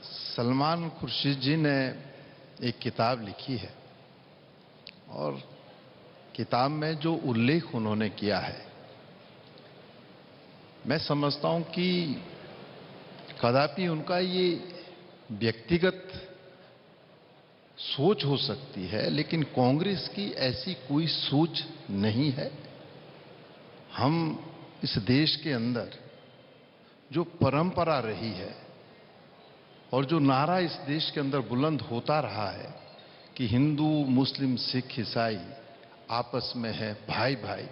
सलमान खुर्शीद जी ने एक किताब लिखी है और किताब में जो उल्लेख उन्होंने किया है, मैं समझता हूं कि कदापि उनका ये व्यक्तिगत सोच हो सकती है, लेकिन कांग्रेस की ऐसी कोई सोच नहीं है। हम इस देश के अंदर जो परंपरा रही है और जो नारा इस देश के अंदर बुलंद होता रहा है कि हिंदू मुस्लिम सिख ईसाई आपस में है भाई भाई,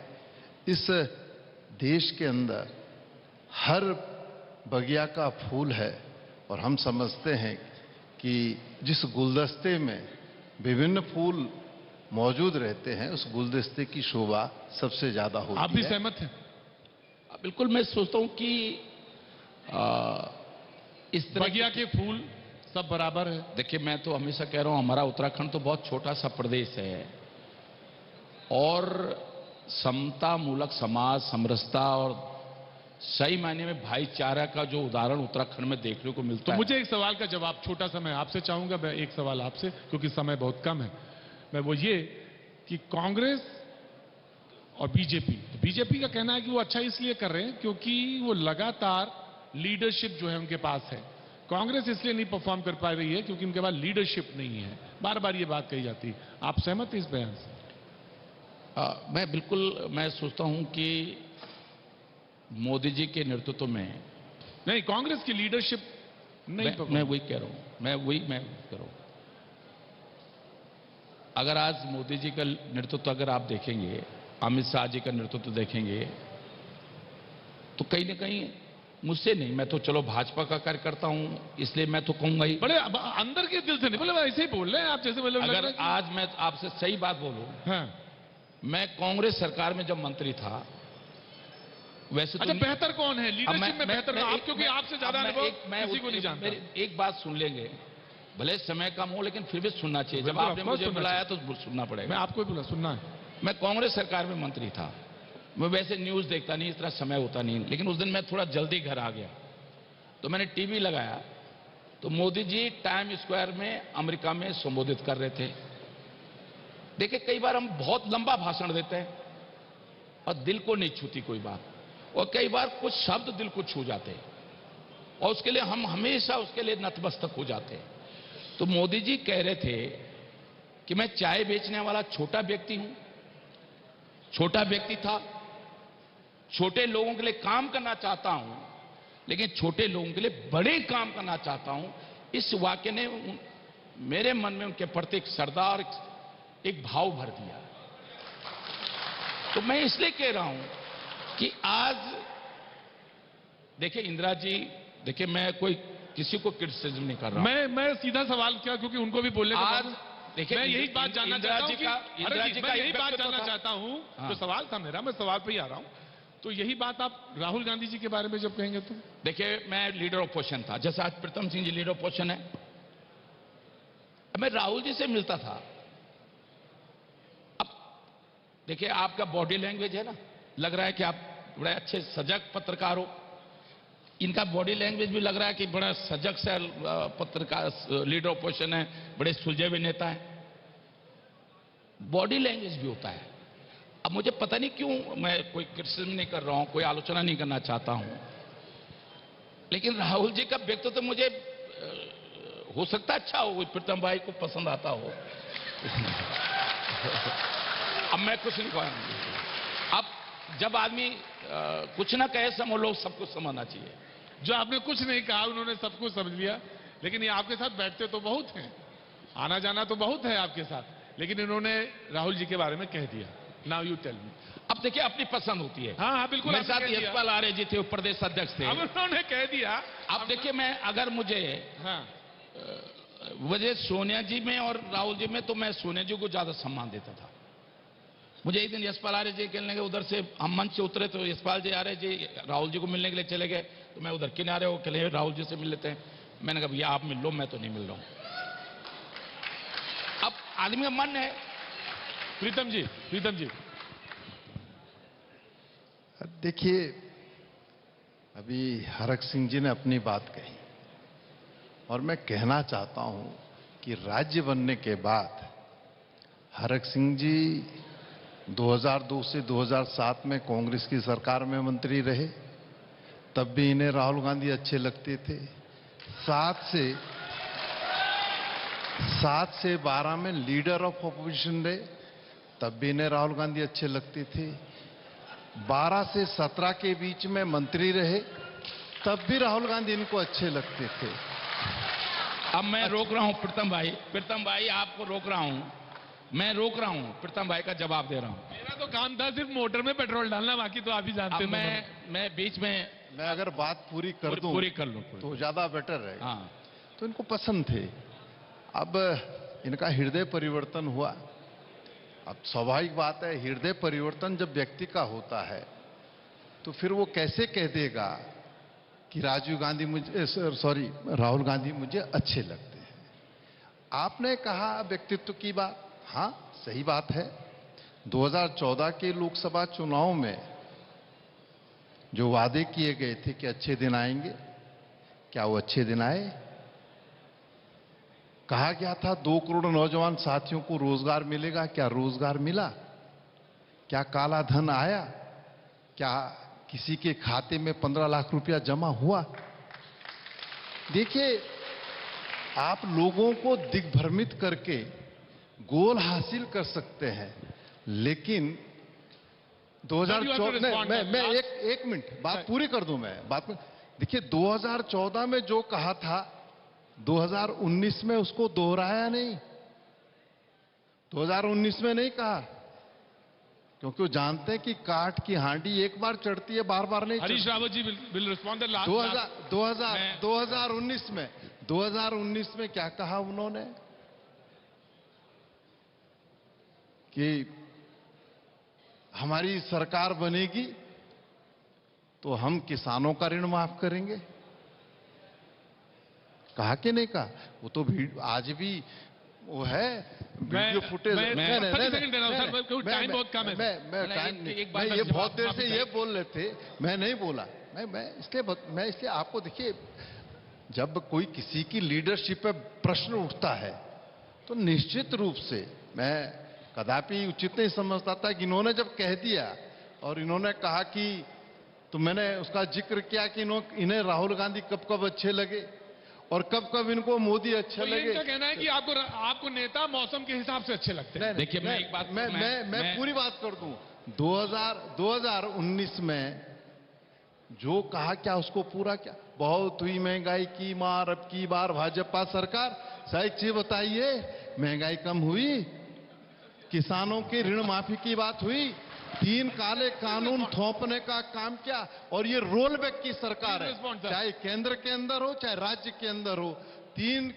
इस देश के अंदर हर बगिया का फूल है। और हम समझते हैं कि जिस गुलदस्ते में विभिन्न फूल मौजूद रहते हैं, उस गुलदस्ते की शोभा सबसे ज्यादा होती है। आप भी सहमत हैं? बिल्कुल, मैं सोचता हूं कि इस तरह बगिया के फूल सब बराबर है। देखिए, मैं तो हमेशा कह रहा हूं, हमारा उत्तराखंड तो बहुत छोटा सा प्रदेश है और समता मूलक समाज, समरसता और सही मायने में भाईचारा का जो उदाहरण उत्तराखंड में देखने को मिलता तो है। मुझे एक सवाल का जवाब, छोटा सा मैं आपसे चाहूंगा। मैं एक सवाल आपसे, क्योंकि समय बहुत कम है, मैं वो ये कि कांग्रेस और बीजेपी का कहना है कि वो अच्छा इसलिए कर रहे हैं क्योंकि वो लगातार लीडरशिप जो है उनके पास है। कांग्रेस इसलिए नहीं परफॉर्म कर पा रही है क्योंकि उनके पास लीडरशिप नहीं है। बार बार ये बात कही जाती है। आप सहमत हैं इस बयान से? मैं बिल्कुल, मैं सोचता हूं कि मोदी जी के नेतृत्व में नहीं, कांग्रेस की लीडरशिप नहीं। मैं वही कह रहा हूं, मैं कह रहा हूं। अगर आज मोदी जी का नेतृत्व अगर आप देखेंगे, अमित शाह जी का नेतृत्व देखेंगे, तो कहीं ना कहीं मुझसे नहीं, मैं तो चलो भाजपा का कार्यकर्ता हूं, इसलिए मैं तो कहूंगा ही। बड़े अंदर के दिल से नहीं बोले, ऐसे ही बोल रहे हैं आप, जैसे मतलब अगर आज मैं आपसे सही बात बोलूं, हाँ। मैं कांग्रेस सरकार में जब मंत्री था, वैसे अच्छा, तो बेहतर कौन है लीडरशिप में? बेहतर आप, क्योंकि आपसे ज्यादा अनुभव किसी को नहीं जानता। एक बात सुन लेंगे, भले समय कम हो लेकिन फिर भी सुनना चाहिए। जब आपने मुझे बुलाया तो सुनना पड़ेगा। मैं आपको ही बोला, सुनना है। मैं कांग्रेस सरकार में मंत्री था। मैं वैसे न्यूज देखता नहीं, इस तरह समय होता नहीं, लेकिन उस दिन मैं थोड़ा जल्दी घर आ गया तो मैंने टीवी लगाया तो मोदी जी टाइम स्क्वायर में अमेरिका में संबोधित कर रहे थे। देखिए, कई बार हम बहुत लंबा भाषण देते हैं और दिल को नहीं छूती कोई बात, और कई बार कुछ शब्द दिल को छू जाते हैं। और उसके लिए हम हमेशा उसके लिए नतमस्तक हो जाते हैं। तो मोदी जी कह रहे थे कि मैं चाय बेचने वाला छोटा व्यक्ति हूं, छोटा व्यक्ति था, छोटे लोगों के लिए काम करना चाहता हूं, लेकिन छोटे लोगों के लिए बड़े काम करना चाहता हूं। इस वाक्य ने मेरे मन में उनके प्रति एक सरदार एक भाव भर दिया। तो मैं इसलिए कह रहा हूं कि आज देखिए इंदिरा जी, देखिए मैं कोई किसी को क्रिटिसिज्म नहीं कर रहा हूं। मैं सीधा सवाल किया क्योंकि उनको भी बोलने का आज देखिए मैं यही बात जानना चाहता हूं कि इंदिरा जी का मैं यही बात जानना चाहता हूं। हाँ। तो सवाल था मेरा, मैं सवाल पे ही आ रहा हूं। तो यही बात आप राहुल गांधी जी के बारे में जब कहेंगे तो देखिए मैं लीडर ऑपोजिशन था, जैसे आज प्रीतम सिंह जी लीडर ऑपोजिशन है। मैं राहुल जी से मिलता था। अब देखिए आपका बॉडी लैंग्वेज है ना, लग रहा है कि आप बड़े अच्छे सजग पत्रकार हो। इनका बॉडी लैंग्वेज भी लग रहा है कि बड़ा सजग से पत्रकार लीडर ऑपोजिशन है, बड़े सुलझे हुए नेता हैं। बॉडी लैंग्वेज भी होता है। अब मुझे पता नहीं क्यों मैं कोई क्रिटिसिज्म नहीं कर रहा हूं, कोई आलोचना नहीं करना चाहता हूं, लेकिन राहुल जी का व्यक्तित्व तो मुझे हो सकता है अच्छा हो, प्रीतम भाई को पसंद आता हो। अब मैं कुछ नहीं कहूंगा। अब जब आदमी कुछ ना कहे समझ लोग सब कुछ समझना चाहिए। जो आपने कुछ नहीं कहा उन्होंने सब कुछ समझ लिया, लेकिन ये आपके साथ बैठते तो बहुत हैं, आना जाना तो बहुत है आपके साथ, लेकिन इन्होंने राहुल जी के बारे में कह दिया। Now you tell me. अब देखिए अपनी पसंद होती है। हाँ हाँ बिल्कुल। मेरे साथ यशपाल आर्य जी थे, प्रदेश अध्यक्ष थे। अब उन्होंने कह दिया। अब देखिए मैं अगर मुझे हाँ वजह सोनिया जी में और राहुल जी में, तो मैं सोनिया जी को ज्यादा सम्मान देता था। मुझे एक दिन यशपाल आर्य जी कहने लगे, उधर से हम मंच से उतरे तो यशपाल जी आर्य जी राहुल जी को मिलने के लिए चले गए, तो मैं उधर किनारे हो चले राहुल जी से मिल लेते हैं। मैंने कहा भैया आप मिल लो, मैं तो नहीं मिल रहा हूं। अब आदमी का मन है। प्रीतम जी देखिए अभी हरक सिंह जी ने अपनी बात कही और मैं कहना चाहता हूं कि राज्य बनने के बाद हरक सिंह जी 2002 से 2007 में कांग्रेस की सरकार में मंत्री रहे, तब भी इन्हें राहुल गांधी अच्छे लगते थे। 7 से 12 में लीडर ऑफ ऑपोजिशन रहे, तब भी इन्हें राहुल गांधी अच्छे लगते थे। 12 से 17 के बीच में मंत्री रहे, तब भी राहुल गांधी इनको अच्छे लगते थे। अब मैं रोक रहा हूं प्रीतम भाई आपको रोक रहा हूं, मैं रोक रहा हूं, प्रीतम भाई का जवाब दे रहा हूं। मेरा तो काम था सिर्फ मोटर में पेट्रोल डालना, बाकी तो आप ही जानते हैं। मैं बीच में मैं अगर बात पूरी कर दूं पूरी कर लूं तो ज्यादा बेटर रहेगा। हाँ तो इनको पसंद थे। अब इनका हृदय परिवर्तन हुआ। अब स्वाभाविक बात है, हृदय परिवर्तन जब व्यक्ति का होता है तो फिर वो कैसे कह देगा कि राहुल गांधी मुझे अच्छे लगते हैं। आपने कहा व्यक्तित्व की बात, हाँ सही बात है। 2014 के लोकसभा चुनाव में जो वादे किए गए थे कि अच्छे दिन आएंगे, क्या वो अच्छे दिन आए? कहा गया था 2 करोड़ नौजवान साथियों को रोजगार मिलेगा, क्या रोजगार मिला? क्या काला धन आया? क्या किसी के खाते में 15 लाख रुपया जमा हुआ? देखिए आप लोगों को दिग्भ्रमित करके गोल हासिल कर सकते हैं, लेकिन 2014 मैं एक मिनट बात पूरी कर दूं। मैं बात में देखिए 2014 में जो कहा था 2019 में उसको दोहराया नहीं। 2019 में नहीं कहा, क्योंकि वो जानते हैं कि काठ की हांडी एक बार चढ़ती है, बार बार नहीं। Harish Rawat ji will respond. 2019 में क्या कहा उन्होंने कि हमारी सरकार बनेगी तो हम किसानों का ऋण माफ करेंगे। कहा कि नहीं कहा? वो तो आज भी वो है वीडियो फुटेज। टाइम बहुत कम है। मैं ये बहुत देर से ये बोल रहे थे, मैं नहीं बोला। मैं इसलिए आपको देखिए, जब कोई किसी की लीडरशिप पे प्रश्न उठता है तो निश्चित रूप से मैं कदापि उचित नहीं समझता था कि इन्होंने जब कह दिया और इन्होंने कहा कि तो मैंने उसका जिक्र किया कि इन्हें राहुल गांधी कब कब अच्छे लगे और कब कब इनको मोदी अच्छे तो ये लगे। इनका कहना है कि आपको नेता मौसम के हिसाब से अच्छे लगते हैं। देखिए, मैं एक बात मैं पूरी बात कर दूं। 2019 में जो कहा क्या उसको पूरा क्या। बहुत हुई महंगाई की मार, अब की बार भाजपा सरकार। सही चीज बताइए, महंगाई कम हुई? किसानों की ऋण माफी की बात हुई? 3 काले कानून थोपने का काम किया। और ये रोल बैक की सरकार है, चाहे केंद्र के अंदर हो चाहे राज्य के अंदर हो। 3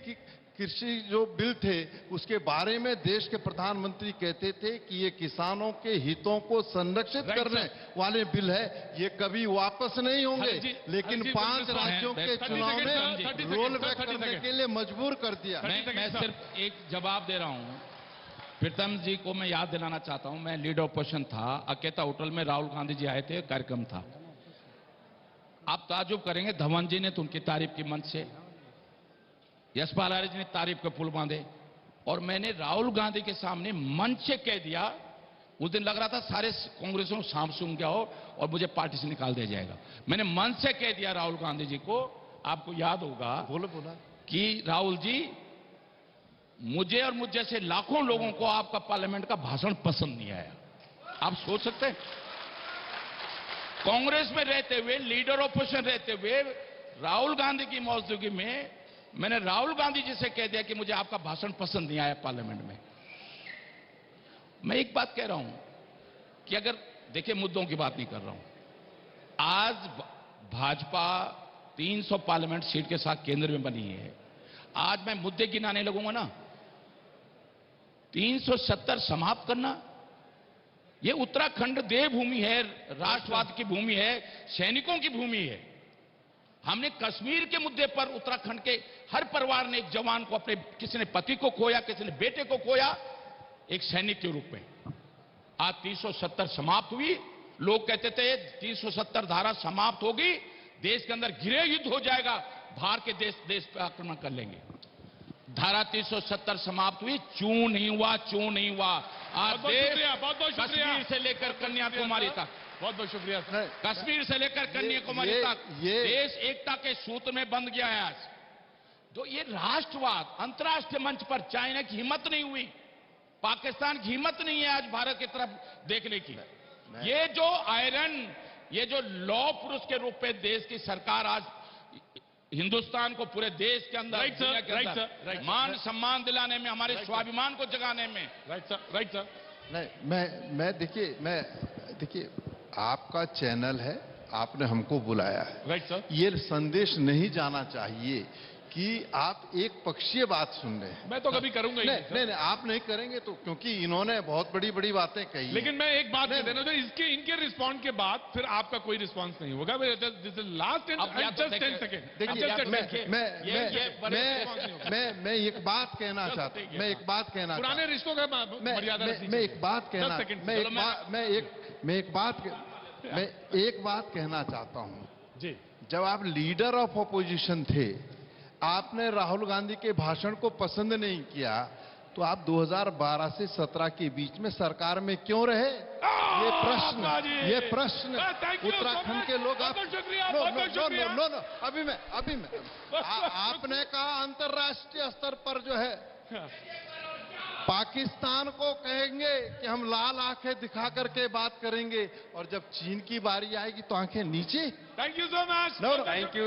कृषि जो बिल थे उसके बारे में देश के प्रधानमंत्री कहते थे कि ये किसानों के हितों को संरक्षित करने वाले बिल है, ये कभी वापस नहीं होंगे। लेकिन 5 राज्यों के चुनाव ने रोल बैक करने के लिए मजबूर कर दिया। मैं सिर्फ एक जवाब दे रहा हूं। प्रीतम जी को मैं याद दिलाना चाहता हूं, मैं लीडर ऑपोजिशन था, अकेता होटल में राहुल गांधी जी आए थे, कार्यक्रम था। आप ताजुब करेंगे, धवन जी ने तो उनकी तारीफ की मंच से, यशपाल आर्य जी ने तारीफ के पुल बांधे, और मैंने राहुल गांधी के सामने मंच से कह दिया। उस दिन लग रहा था सारे कांग्रेसियों को सांप सूंघ गया हो और मुझे पार्टी से निकाल दिया जाएगा। मैंने मंच से कह दिया राहुल गांधी जी को, आपको याद होगा, बोला कि राहुल जी, मुझे और मुझ जैसे लाखों लोगों को आपका पार्लियामेंट का भाषण पसंद नहीं आया। आप सोच सकते हैं, कांग्रेस में रहते हुए, लीडर ऑपोजिशन रहते हुए, राहुल गांधी की मौजूदगी में मैंने राहुल गांधी जी से कह दिया कि मुझे आपका भाषण पसंद नहीं आया पार्लियामेंट में। मैं एक बात कह रहा हूं कि अगर देखिए, मुद्दों की बात नहीं कर रहा हूं, आज भाजपा 300 पार्लियामेंट सीट के साथ केंद्र में बनी है। आज मैं मुद्दे गिनाने लगूंगा ना, 370 समाप्त करना, यह उत्तराखंड देवभूमि है, राष्ट्रवाद की भूमि है, सैनिकों की भूमि है। हमने कश्मीर के मुद्दे पर उत्तराखंड के हर परिवार ने एक जवान को, अपने किसी ने पति को खोया, किसी ने बेटे को खोया, एक सैनिक के रूप में। आज 370 समाप्त हुई। लोग कहते थे 370 धारा समाप्त होगी, देश के अंदर गृह युद्ध हो जाएगा, बाहर के देश पर आक्रमण कर लेंगे। धारा 370 समाप्त हुई, चूं नहीं हुआ, चूं नहीं हुआ। आज देश कश्मीर से लेकर कन्याकुमारी तक, बहुत बहुत शुक्रिया। कश्मीर से लेकर कन्याकुमारी तक देश एकता के सूत्र में बंध गया है आज। तो ये राष्ट्रवाद अंतर्राष्ट्रीय मंच पर चाइना की हिम्मत नहीं हुई, पाकिस्तान की हिम्मत नहीं है आज भारत की तरफ देखने की। ये जो आयरन, ये जो लौह पुरुष के रूप में देश की सरकार आज हिंदुस्तान को पूरे देश के अंदर, दुनिया के अंदर मान सम्मान दिलाने में, हमारे स्वाभिमान को जगाने में। Right sir. नहीं, मैं देखिए आपका चैनल है, आपने हमको बुलाया है। Right sir. ये संदेश नहीं जाना चाहिए कि आप एक पक्षीय बात सुन रहे हैं। मैं तो कभी करूंगा ही नहीं, आप नहीं करेंगे तो, क्योंकि इन्होंने बहुत बड़ी बड़ी बातें कही। लेकिन मैं एक बात कह देना, इनके रिस्पॉन्ड के बाद फिर आपका कोई रिस्पॉन्स नहीं होगा। Last 10 second. देखिए, मैं एक बात कहना चाहता हूँ, पुराने रिश्तों का मर्यादा, मैं एक बात कहना चाहता हूँ जी। जब आप लीडर ऑफ अपोजिशन थे, आपने राहुल गांधी के भाषण को पसंद नहीं किया, तो आप 2012 से 17 के बीच में सरकार में क्यों रहे? ये प्रश्न उत्तराखंड के लोग अभी मैं आपने कहा अंतर्राष्ट्रीय स्तर पर जो है पाकिस्तान को कहेंगे कि हम लाल आंखें दिखा करके बात करेंगे, और जब चीन की बारी आएगी तो आंखें नीचे। Thank you so much. Thank you.